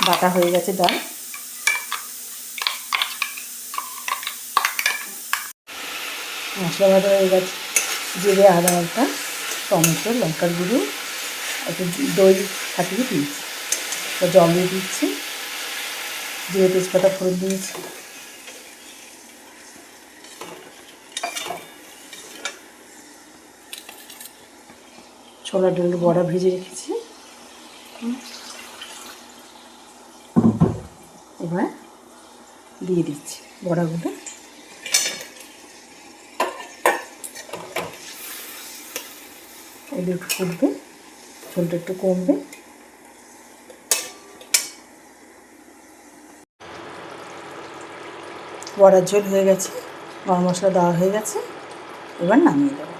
বাটা হয়ে গেছে ডাল। মশলা ভাজা হয়ে গেছে, জিরে, আদা বাটা, টমেটো, লঙ্কার গুঁড়ো, একটু দই ফাটিয়ে দিয়েছি, জল দিয়ে দিচ্ছি, জিরে তেজপাতা ফোড়ন দিয়েছি। ছোলা ডালের বড়া ভেজে রেখেছি, এবার দিয়ে দিচ্ছি বড়াগুলো। এগুলো একটু ফুটবে, ঝোলটা একটু কমবে। বড়ার ঝোল হয়ে গেছে, গরম মশলা দেওয়া হয়ে গেছে, এবার নামিয়ে দেবো।